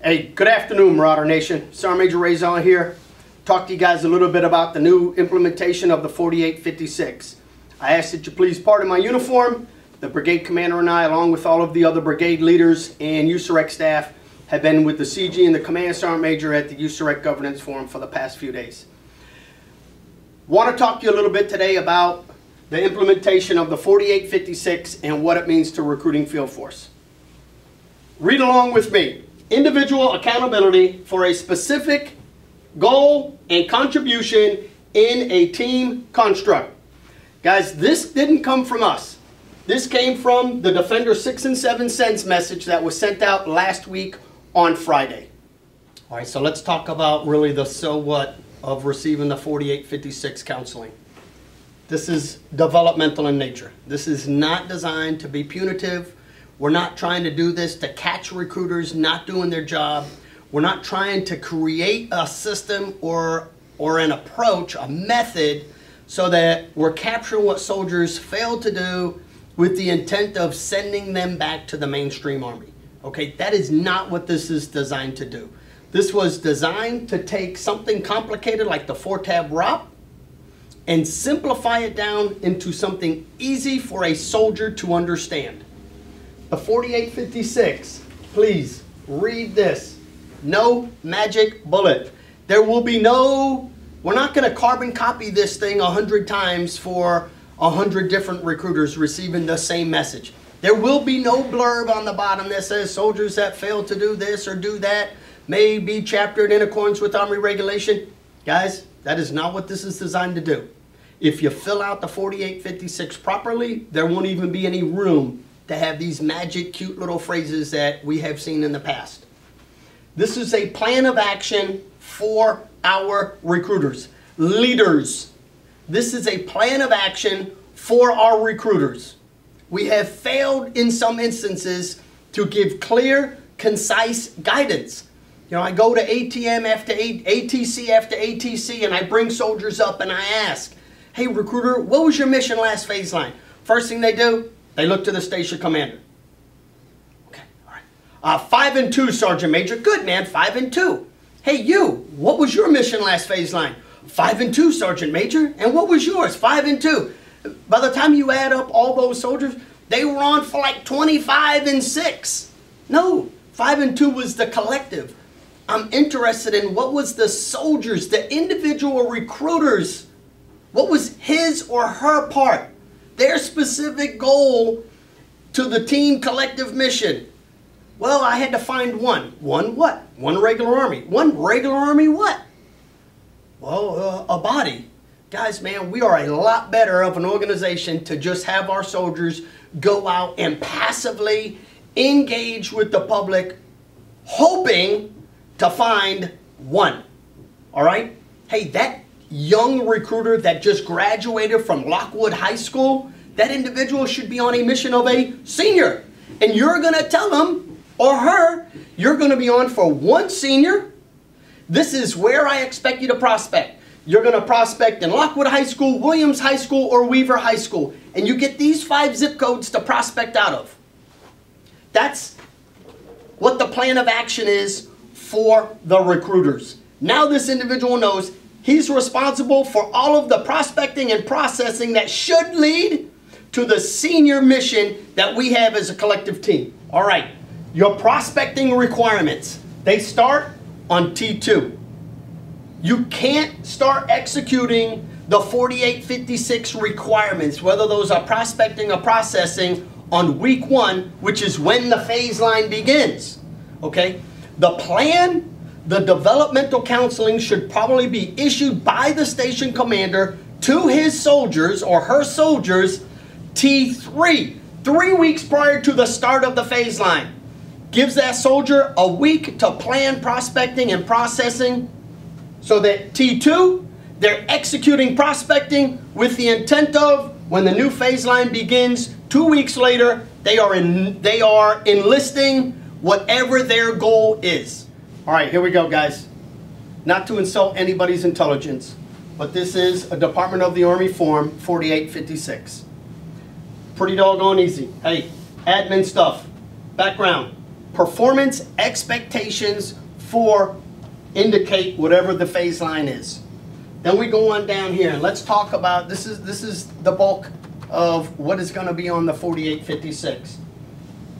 Hey, good afternoon, Marauder Nation. Sergeant Major Razon here. Talk to you guys a little bit about the new implementation of the 4856. I ask that you please pardon my uniform. The brigade commander and I, along with all of the other brigade leaders and USAREC staff, have been with the CG and the command sergeant major at the USAREC governance forum for the past few days. Want to talk to you a little bit today about the implementation of the 4856 and what it means to recruiting field force. Read along with me. Individual accountability for a specific goal and contribution in a team construct. Guys, this didn't come from us. This came from the Defender 6 and 7 cents message that was sent out last week on Friday. All right, so let's talk about really the so what of receiving the 4856 counseling. This is developmental in nature. This is not designed to be punitive. We're not trying to do this to catch recruiters not doing their job. We're not trying to create a system or an approach, a method, so that we're capturing what soldiers failed to do with the intent of sending them back to the mainstream Army. Okay, that is not what this is designed to do. This was designed to take something complicated like the 4-tab ROP and simplify it down into something easy for a soldier to understand. The 4856, please read this. No magic bullet. There will be no, we're not going to carbon copy this thing 100 times for 100 different recruiters receiving the same message. There will be no blurb on the bottom that says soldiers that fail to do this or do that may be chaptered in accordance with Army regulation. Guys, that is not what this is designed to do. If you fill out the 4856 properly, there won't even be any room to have these magic, cute little phrases that we have seen in the past. This is a plan of action for our recruiters, leaders. This is a plan of action for our recruiters. We have failed in some instances to give clear, concise guidance. You know, I go to ATM after ATC after ATC and I bring soldiers up and I ask, hey recruiter, what was your mission last phase line? First thing they do, they look to the station commander. Okay, all right. 5 and 2, Sergeant Major. Good, man, 5 and 2. Hey, you, what was your mission last phase line? 5 and 2, Sergeant Major. And what was yours? 5 and 2. By the time you add up all those soldiers, they were on for like 25 and 6. No, 5 and 2 was the collective. I'm interested in what was the soldiers, the individual recruiters, what was his or her part? Their specific goal to the team collective mission. Well, I had to find one. One what? One regular Army. One regular Army what? Well, a body. Guys, man, we are a lot better of an organization to just have our soldiers go out and passively engage with the public, hoping to find one. All right? Hey, that young recruiter that just graduated from Lockwood High School, that individual should be on a mission of a senior. And you're going to tell him or her, you're going to be on for one senior. This is where I expect you to prospect. You're going to prospect in Lockwood High School, Williams High School, or Weaver High School. And you get these 5 zip codes to prospect out of. That's what the plan of action is for the recruiters. Now this individual knows he's responsible for all of the prospecting and processing that should lead to the senior mission that we have as a collective team. All right, your prospecting requirements, they start on T2. You can't start executing the 4856 requirements, whether those are prospecting or processing, on week 1, which is when the phase line begins. Okay, the plan, the developmental counseling should probably be issued by the station commander to his soldiers or her soldiers T3, 3 weeks prior to the start of the phase line. Gives that soldier a week to plan prospecting and processing so that T2, they're executing prospecting with the intent of when the new phase line begins 2 weeks later, they are enlisting whatever their goal is. All right, here we go, guys. Not to insult anybody's intelligence, but this is a Department of the Army Form 4856. Pretty doggone easy. Hey, admin stuff, background, performance expectations for indicate whatever the phase line is. Then we go on down here and let's talk about, this is the bulk of what is going to be on the 4856.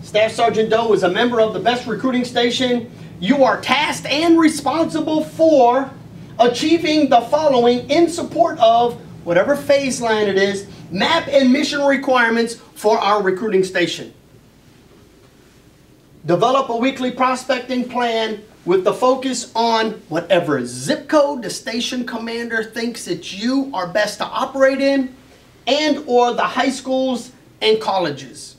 Staff Sergeant Doe is a member of the best recruiting station. You are tasked and responsible for achieving the following in support of whatever phase line it is, map and mission requirements for our recruiting station. Develop a weekly prospecting plan with the focus on whatever zip code the station commander thinks that you are best to operate in, and or the high schools and colleges.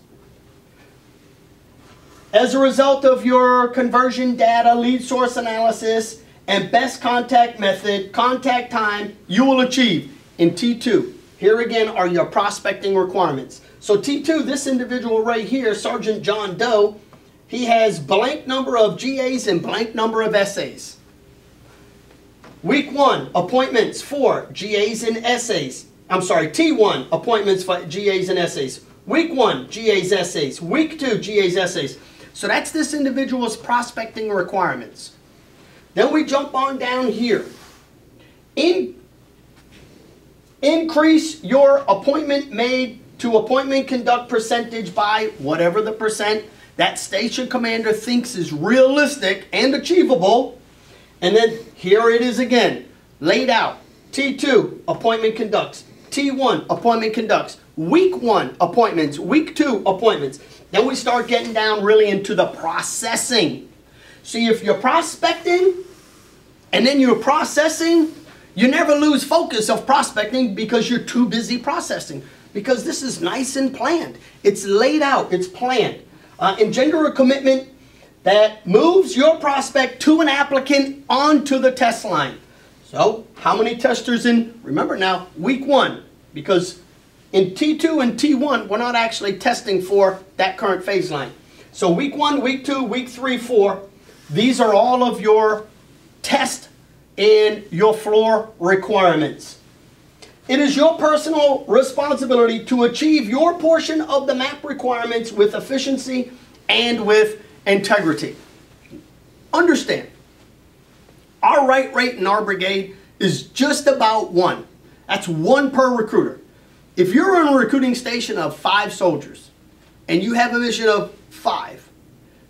As a result of your conversion data, lead source analysis, and best contact method, contact time, you will achieve in T2. Here again are your prospecting requirements. So T2, this individual right here, Sergeant John Doe, he has blank number of GAs and blank number of SAs. Week 1, appointments for GAs and SAs. I'm sorry, T1, appointments for GAs and SAs. Week 1, GAs, SAs. Week 2, GAs, SAs. So that's this individual's prospecting requirements. Then we jump on down here. Increase your appointment made to appointment conduct percentage by whatever the percent that station commander thinks is realistic and achievable. And then here it is again, laid out. T2, appointment conducts. T1, appointment conducts. Week 1, appointments. Week 2, appointments. Then we start getting down really into the processing. See, if you're prospecting and then you're processing, you never lose focus of prospecting because you're too busy processing. Because this is nice and planned. It's laid out. It's planned. Engender a commitment that moves your prospect to an applicant onto the test line. So, how many testers in, remember now, week 1, because in T2 and T1, we're not actually testing for that current phase line. So week 1, week 2, week 3, 4, these are all of your test and your floor requirements. It is your personal responsibility to achieve your portion of the map requirements with efficiency and with integrity. Understand, our write rate in our brigade is just about 1. That's 1 per recruiter. If you're in a recruiting station of 5 soldiers and you have a mission of 5,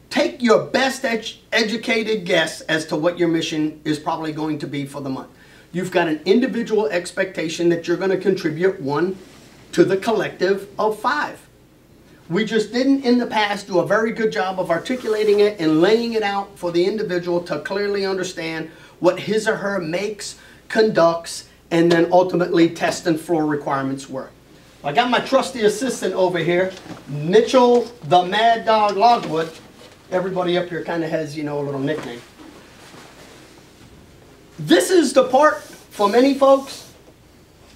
take your best educated guess as to what your mission is probably going to be for the month. You've got an individual expectation that you're going to contribute 1 to the collective of 5. We just didn't in the past do a very good job of articulating it and laying it out for the individual to clearly understand what his or her makes, conducts, and then ultimately test and floor requirements were. I got my trusty assistant over here, Mitchell the Mad Dog Logwood. Everybody up here kind of has, you know, a little nickname. This is the part for many folks,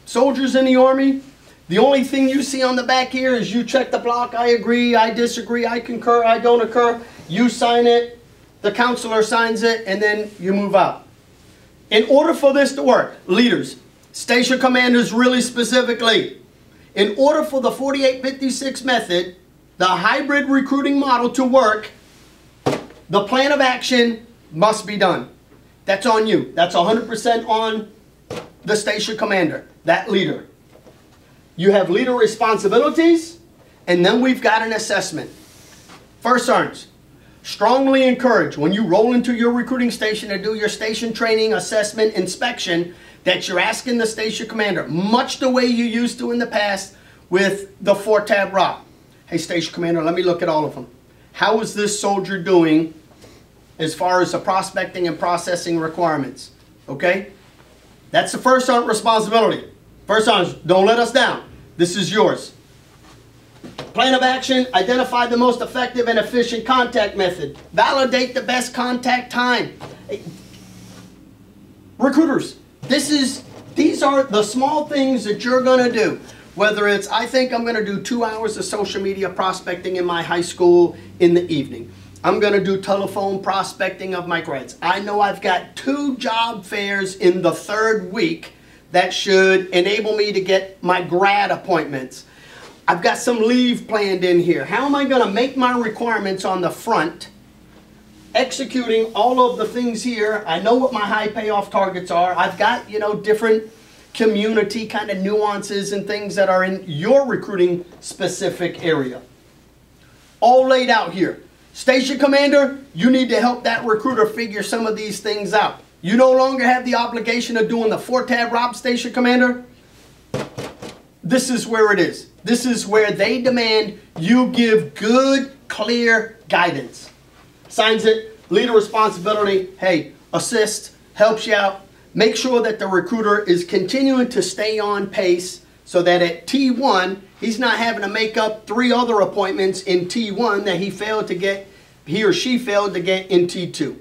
soldiers in the Army. The only thing you see on the back here is you check the block, I agree, I disagree, I concur, I don't occur. You sign it, the counselor signs it, and then you move out. In order for this to work, leaders, station commanders really specifically, in order for the 4856 method, the hybrid recruiting model to work, the plan of action must be done. That's on you. That's 100% on the station commander, that leader. You have leader responsibilities, and then we've got an assessment. First Sergeants, strongly encourage when you roll into your recruiting station to do your station training, assessment, inspection, that you're asking the station commander, much the way you used to in the past with the 4-tab rock. Hey, station commander, let me look at all of them. How is this soldier doing as far as the prospecting and processing requirements? Okay? That's the first sergeant responsibility. First sergeant, don't let us down. This is yours. Plan of action, identify the most effective and efficient contact method. Validate the best contact time. Recruiters, these are the small things that you're going to do. Whether it's, I think I'm going to do 2 hours of social media prospecting in my high school in the evening. I'm going to do telephone prospecting of my grads. I know I've got 2 job fairs in the 3rd week that should enable me to get my grad appointments. I've got some leave planned in here. How am I going to make my requirements on the front executing all of the things here. I know what my high payoff targets are. I've got, you know, different community kind of nuances and things that are in your recruiting specific area. All laid out here. Station commander, you need to help that recruiter figure some of these things out. You no longer have the obligation of doing the 4-tab Rob station commander. This is where it is. This is where they demand you give good, clear guidance. Signs it, leader responsibility, hey, assist, helps you out. Make sure that the recruiter is continuing to stay on pace so that at T1, he's not having to make up 3 other appointments in T1 that he or she failed to get in T2.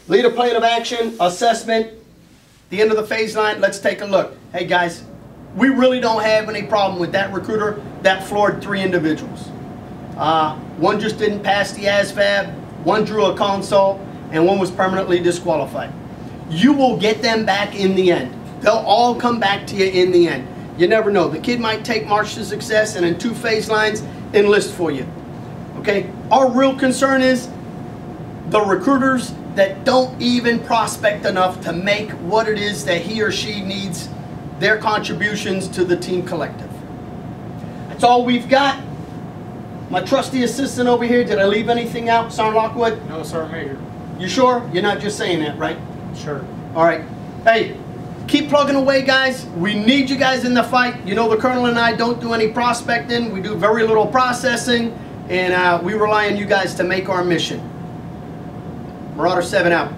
Leader plan of action, assessment, the end of the phase line, let's take a look. Hey guys, we really don't have any problem with that recruiter that floored 3 individuals. One just didn't pass the ASVAB, one drew a consult, and one was permanently disqualified. You will get them back in the end. They'll all come back to you in the end. You never know. The kid might take March to Success and in 2 phase lines enlist for you. Okay? Our real concern is the recruiters that don't even prospect enough to make what it is that he or she needs, their contributions to the team collective. That's all we've got. My trusty assistant over here, did I leave anything out, Sergeant Lockwood? No, Sergeant Major. You sure? You're not just saying that, right? Sure. All right. Hey, keep plugging away, guys. We need you guys in the fight. You know the Colonel and I don't do any prospecting. We do very little processing, and we rely on you guys to make our mission. Marauder 7 out.